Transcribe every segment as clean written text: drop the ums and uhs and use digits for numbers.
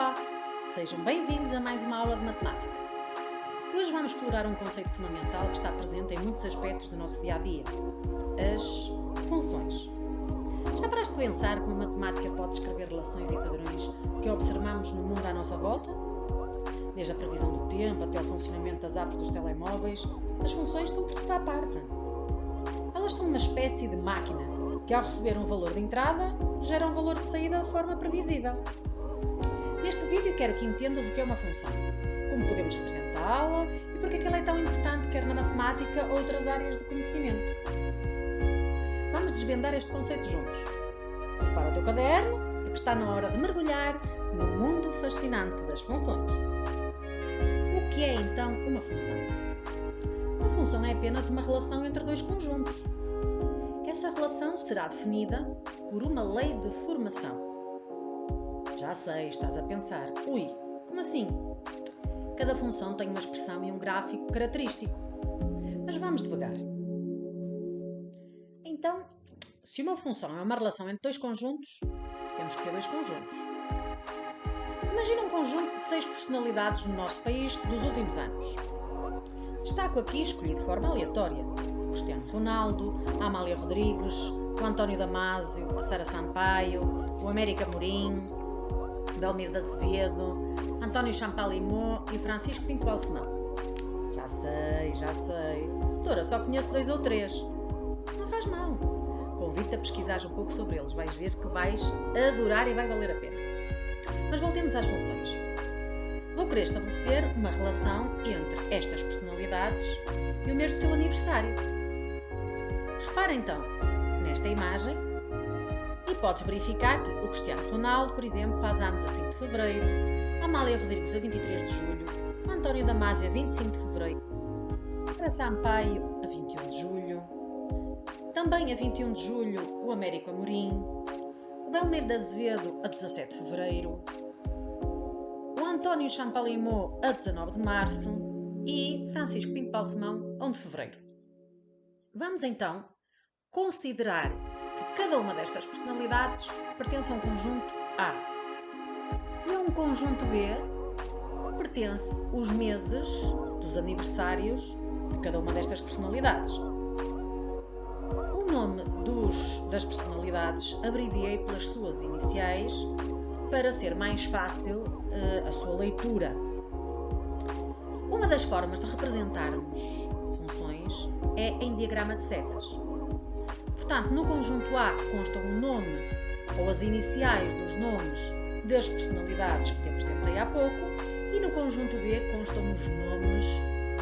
Olá! Sejam bem-vindos a mais uma aula de matemática. Hoje vamos explorar um conceito fundamental que está presente em muitos aspectos do nosso dia-a-dia: as funções. Já paraste de pensar como a matemática pode descrever relações e padrões que observamos no mundo à nossa volta? Desde a previsão do tempo até ao funcionamento das apps dos telemóveis, as funções estão por toda a parte. Elas são uma espécie de máquina que, ao receber um valor de entrada, gera um valor de saída de forma previsível. Neste vídeo quero que entendas o que é uma função, como podemos representá-la e porque é que ela é tão importante quer na matemática ou outras áreas do conhecimento. Vamos desvendar este conceito juntos. Prepara o teu caderno, porque está na hora de mergulhar no mundo fascinante das funções. O que é então uma função? Uma função é apenas uma relação entre dois conjuntos. Essa relação será definida por uma lei de formação. Já sei, estás a pensar, ui, como assim? Cada função tem uma expressão e um gráfico característico. Mas vamos devagar. Então, se uma função é uma relação entre dois conjuntos, temos que ter dois conjuntos. Imagina um conjunto de 6 personalidades no nosso país dos últimos anos. Destaco aqui, escolhi de forma aleatória, o Cristiano Ronaldo, a Amália Rodrigues, o António Damasio, a Sara Sampaio, o Américo Amorim, Belmiro de Azevedo, António Champalimau e Francisco Pinto Balsemão. Já sei. Setora, só conheço 2 ou 3. Não faz mal. Convido-te a pesquisares um pouco sobre eles. Vais ver que vais adorar e vai valer a pena. Mas voltemos às funções. Vou querer estabelecer uma relação entre estas personalidades e o mês do seu aniversário. Repara então nesta imagem e podes verificar que o Cristiano Ronaldo, por exemplo, faz anos a 5 de fevereiro, a Amália Rodrigues a 23 de julho, o António Damasio a 25 de fevereiro, a Sampaio a 21 de julho, também a 21 de julho o Américo Amorim, o Belmiro de Azevedo a 17 de fevereiro, o António Champalimau a 19 de março e Francisco Pinto Balsemão a 1 de fevereiro. Vamos então considerar que cada uma destas personalidades pertence a um conjunto A. E a um conjunto B pertence os meses dos aniversários de cada uma destas personalidades. O nome das personalidades abreviei pelas suas iniciais para ser mais fácil a sua leitura. Uma das formas de representarmos funções é em diagrama de setas. Portanto, no conjunto A constam o nome ou as iniciais dos nomes das personalidades que te apresentei há pouco e no conjunto B constam os nomes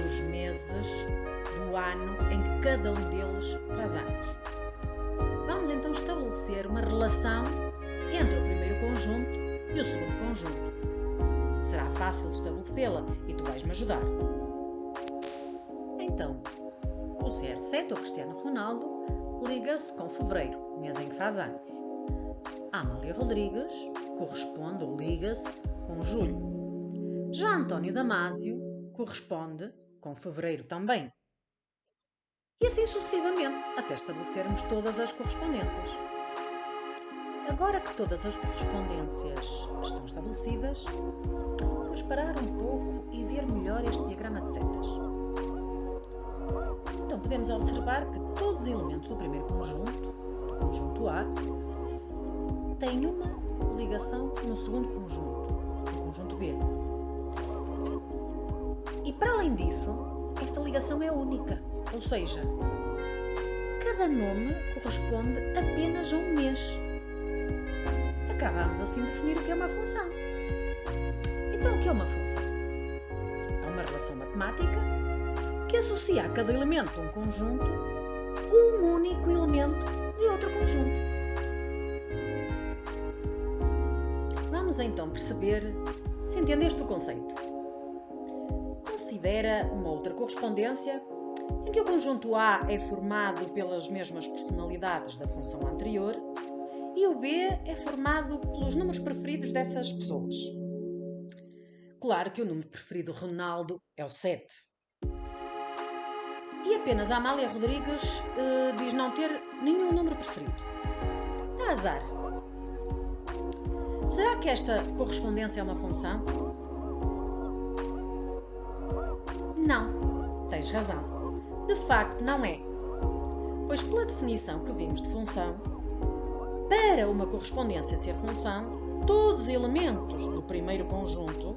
dos meses do ano em que cada um deles faz anos. Vamos então estabelecer uma relação entre o primeiro conjunto e o segundo conjunto. Será fácil de estabelecê-la e tu vais-me ajudar. Então, o CR7, ou Cristiano Ronaldo, liga-se com fevereiro, mês em que faz anos. A Amália Rodrigues corresponde ou liga-se com julho. Já António Damasio corresponde com fevereiro também. E assim sucessivamente, até estabelecermos todas as correspondências. Agora que todas as correspondências estão estabelecidas, vamos parar um pouco e ver melhor este diagrama de setas. Então podemos observar que todos os elementos do primeiro conjunto, do conjunto A, têm uma ligação no segundo conjunto, no conjunto B. E para além disso, essa ligação é única, ou seja, cada nome corresponde apenas a um mês. Acabamos assim de definir o que é uma função. Então o que é uma função? É uma relação matemática que associa a cada elemento de um conjunto um único elemento de outro conjunto. Vamos então perceber se entendeste o conceito. Considera uma outra correspondência em que o conjunto A é formado pelas mesmas personalidades da função anterior e o B é formado pelos números preferidos dessas pessoas. Claro que o número preferido do Ronaldo é o 7. E apenas a Amália Rodrigues diz não ter nenhum número preferido. Dá azar. Será que esta correspondência é uma função? Não, tens razão. De facto, não é. Pois, pela definição que vimos de função, para uma correspondência ser função, todos os elementos do primeiro conjunto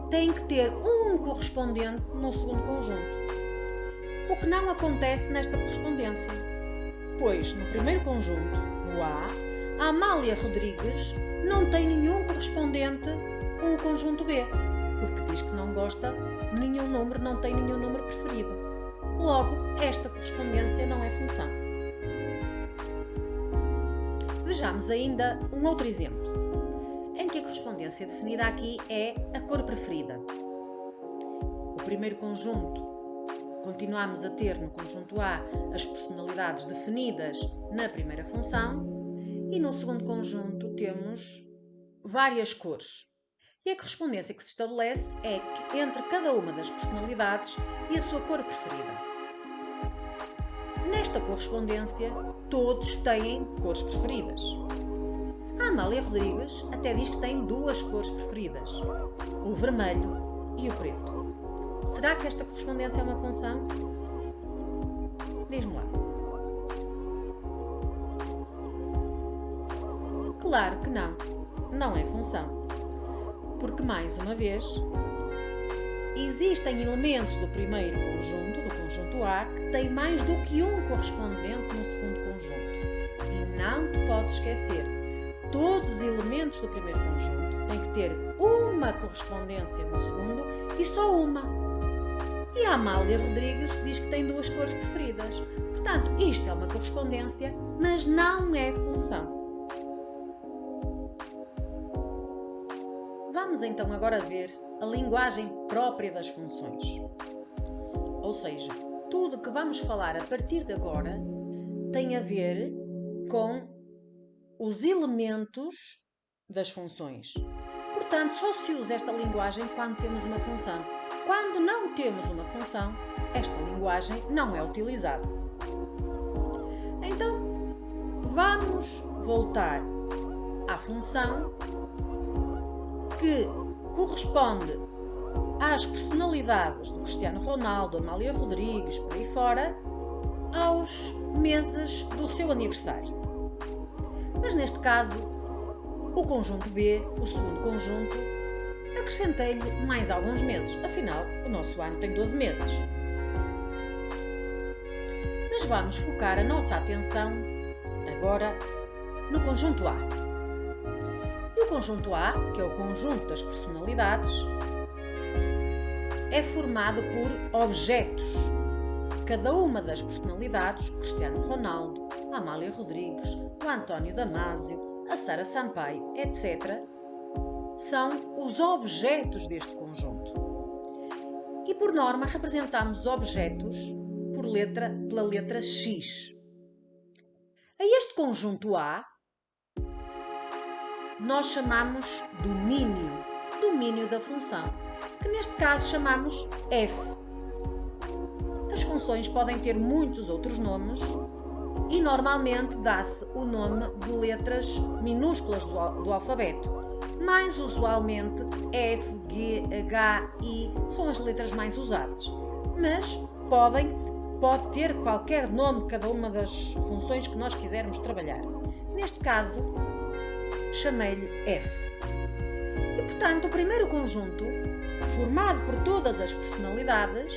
têm que ter um correspondente no segundo conjunto. O que não acontece nesta correspondência. Pois, no primeiro conjunto, no A Amália Rodrigues não tem nenhum correspondente com o conjunto B, porque diz que não gosta de nenhum número, não tem nenhum número preferido. Logo, esta correspondência não é função. Vejamos ainda um outro exemplo, em que a correspondência definida aqui é a cor preferida. O primeiro conjunto, continuamos a ter no conjunto A as personalidades definidas na primeira função e no segundo conjunto temos várias cores. E a correspondência que se estabelece é que entre cada uma das personalidades e a sua cor preferida. Nesta correspondência, todos têm cores preferidas. A Amália Rodrigues até diz que tem duas cores preferidas, o vermelho e o preto. Será que esta correspondência é uma função? Diz-me lá. Claro que não. Não é função. Porque, mais uma vez, existem elementos do primeiro conjunto, do conjunto A, que têm mais do que um correspondente no segundo conjunto. E não te podes esquecer, todos os elementos do primeiro conjunto têm que ter uma correspondência no segundo e só uma. E a Amália Rodrigues diz que tem duas cores preferidas. Portanto, isto é uma correspondência, mas não é função. Vamos então agora ver a linguagem própria das funções. Ou seja, tudo que vamos falar a partir de agora tem a ver com os elementos das funções. Portanto, só se usa esta linguagem quando temos uma função. Quando não temos uma função, esta linguagem não é utilizada. Então, vamos voltar à função que corresponde às personalidades do Cristiano Ronaldo, Amália Rodrigues, por aí fora, aos meses do seu aniversário. Mas neste caso, o conjunto B, o segundo conjunto, acrescentei-lhe mais alguns meses. Afinal, o nosso ano tem 12 meses. Mas vamos focar a nossa atenção agora no conjunto A. E o conjunto A, que é o conjunto das personalidades, é formado por objetos. Cada uma das personalidades, o Cristiano Ronaldo, a Amália Rodrigues, o António Damasio, a Sara Sampaio, etc., são os objetos deste conjunto. E por norma representamos os objetos pela letra X. A este conjunto A nós chamamos domínio da função, que neste caso chamamos F. As funções podem ter muitos outros nomes e normalmente dá-se o nome de letras minúsculas do alfabeto. Mais usualmente F, G, H, I são as letras mais usadas, mas pode ter qualquer nome cada uma das funções que nós quisermos trabalhar. Neste caso, chamei-lhe F. E, portanto, o primeiro conjunto, formado por todas as personalidades,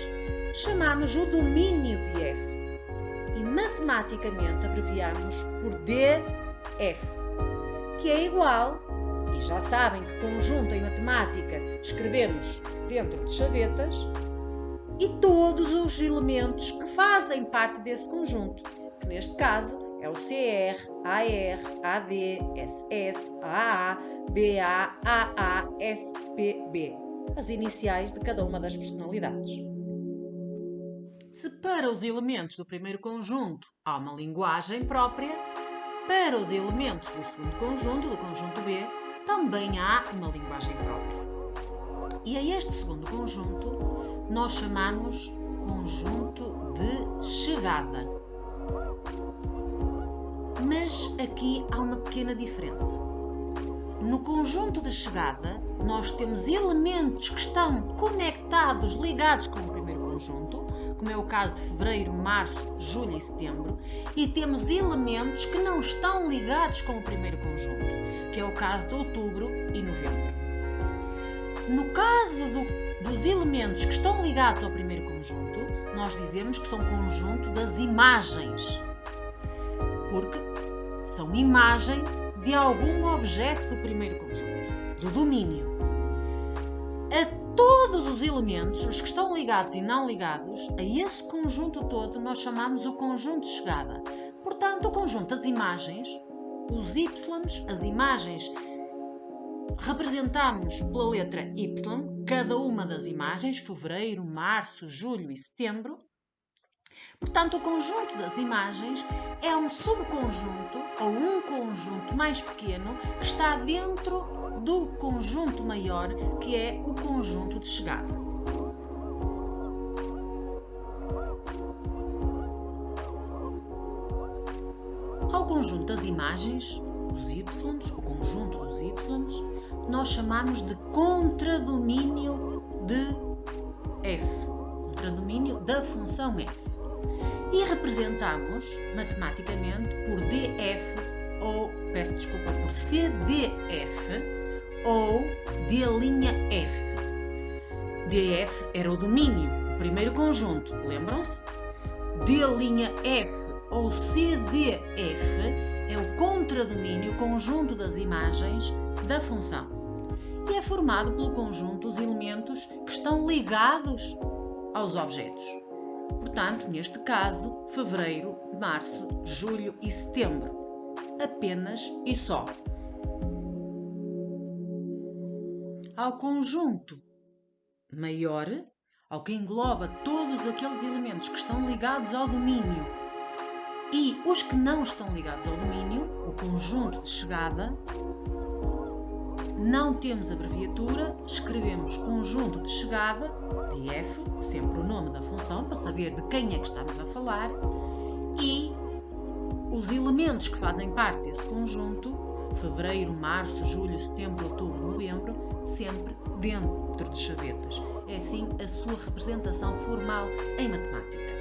chamamos o domínio de F e matematicamente abreviamos por DF, que é igual, e já sabem que conjunto em matemática escrevemos dentro de chavetas, e todos os elementos que fazem parte desse conjunto, que neste caso é o CR, AR, AD, SS, AA, BA, AA, FPB, as iniciais de cada uma das personalidades. Se para os elementos do primeiro conjunto há uma linguagem própria, para os elementos do segundo conjunto, do conjunto B, também há uma linguagem própria. E a este segundo conjunto nós chamamos conjunto de chegada. Mas aqui há uma pequena diferença. no conjunto de chegada, nós temos elementos que estão conectados, ligados com o primeiro conjunto, como é o caso de fevereiro, março, julho e setembro, e temos elementos que não estão ligados com o primeiro conjunto, que é o caso de outubro e novembro. No caso dos elementos que estão ligados ao primeiro conjunto, nós dizemos que são conjunto das imagens, porque são imagem de algum objeto do primeiro conjunto, do domínio. A todos os elementos, os que estão ligados e não ligados, a esse conjunto todo nós chamamos o conjunto de chegada. Portanto, o conjunto das imagens, os Y, as imagens, representamos pela letra Y, cada uma das imagens, fevereiro, março, julho e setembro. Portanto, o conjunto das imagens é um subconjunto ou um conjunto mais pequeno que está dentro do conjunto maior, que é o conjunto de chegada. Ao conjunto das imagens, os Y, o conjunto dos Y, nós chamamos de contradomínio de f, contradomínio da função f. E representamos matematicamente por df ou, peço desculpa, por cdf ou d'F. df era o domínio, o primeiro conjunto, lembram-se? d'F ou cdf é o contradomínio, o conjunto das imagens da função. E é formado pelo conjunto dos elementos que estão ligados aos objetos. Portanto, neste caso, fevereiro, março, julho e setembro. Apenas e só. Ao conjunto maior, ao que engloba todos aqueles elementos que estão ligados ao domínio e os que não estão ligados ao domínio, o conjunto de chegada, não temos abreviatura, escrevemos conjunto de chegada, df, sempre o nome da função, para saber de quem é que estamos a falar, e os elementos que fazem parte desse conjunto, fevereiro, março, julho, setembro, outubro, novembro, sempre dentro de chavetas. É assim a sua representação formal em matemática.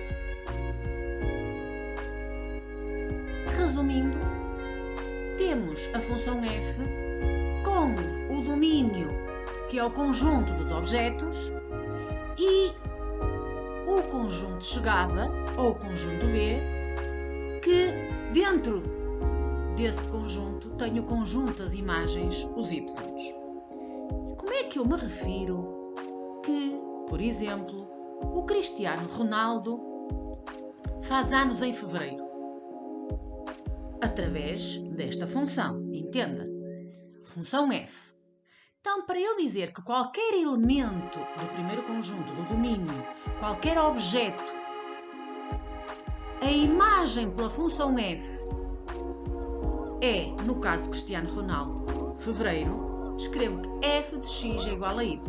Resumindo, temos a função f com o domínio, que é o conjunto dos objetos, e o conjunto de chegada, ou conjunto B, que dentro desse conjunto tem o conjunto das imagens, os Y. Como é que eu me refiro que, por exemplo, o Cristiano Ronaldo faz anos em fevereiro? Através desta função, entenda-se. Função f. Então, para eu dizer que qualquer elemento do primeiro conjunto do domínio, qualquer objeto, a imagem pela função f é, no caso de Cristiano Ronaldo, fevereiro, escrevo que f de x é igual a y.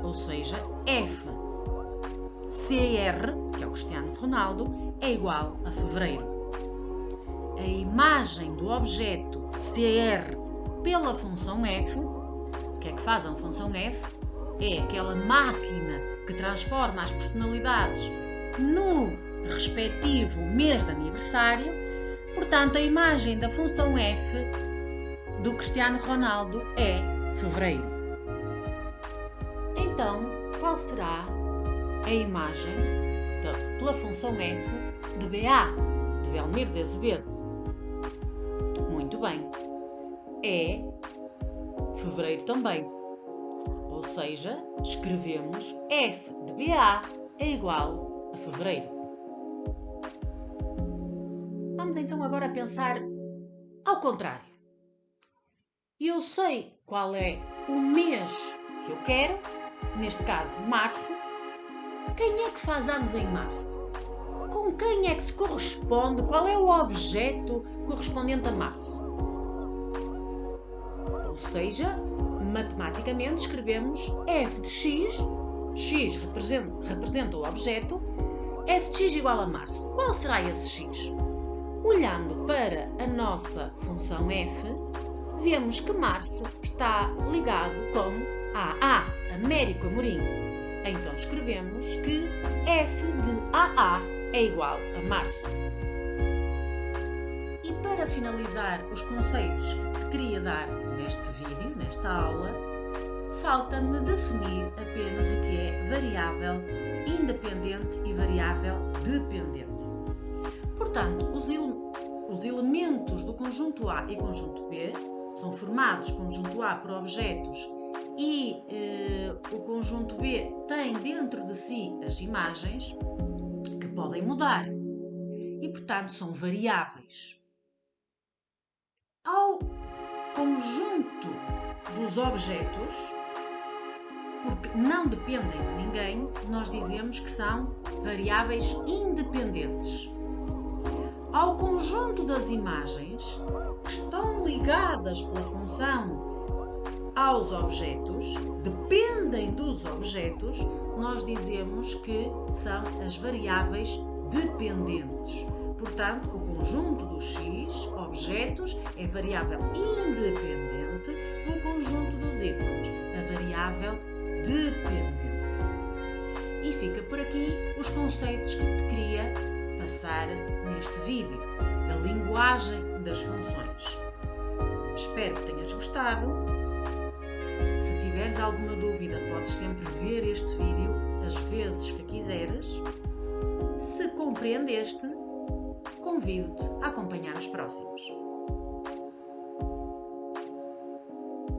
Ou seja, f CR, que é o Cristiano Ronaldo, é igual a fevereiro. A imagem do objeto CR pela função f, o que é que faz a função f? É aquela máquina que transforma as personalidades no respectivo mês de aniversário. Portanto, a imagem da função f do Cristiano Ronaldo é fevereiro. Então, qual será a imagem pela função f de BA, de Belmiro de Azevedo? Muito bem. É fevereiro também. Ou seja, escrevemos f de BA é igual a fevereiro. Vamos então agora pensar ao contrário. Eu sei qual é o mês que eu quero, neste caso março. Quem é que faz anos em março? Com quem é que se corresponde? Qual é o objeto correspondente a março? Ou seja, matematicamente escrevemos f de x, x representa o objeto, f de x igual a março. Qual será esse x? Olhando para a nossa função f, vemos que março está ligado com AA, Américo Amorim. Então escrevemos que F de AA é igual a março. E para finalizar os conceitos que te queria dar neste vídeo, nesta aula, falta-me definir apenas o que é variável independente e variável dependente. Portanto, os elementos do conjunto A e conjunto B são formados, conjunto A, por objetos e o conjunto B tem dentro de si as imagens que podem mudar e, portanto, são variáveis. Ao conjunto dos objetos, porque não dependem de ninguém, nós dizemos que são variáveis independentes. Ao conjunto das imagens, que estão ligadas pela função aos objetos, dependem dos objetos, nós dizemos que são as variáveis dependentes. Portanto, o conjunto dos X objetos é variável independente do conjunto dos Y, a variável dependente. E fica por aqui os conceitos que te queria passar neste vídeo, da linguagem das funções. Espero que tenhas gostado. Se tiveres alguma dúvida, podes sempre ver este vídeo as vezes que quiseres. Se compreendeste, convido-te a acompanhar os próximos.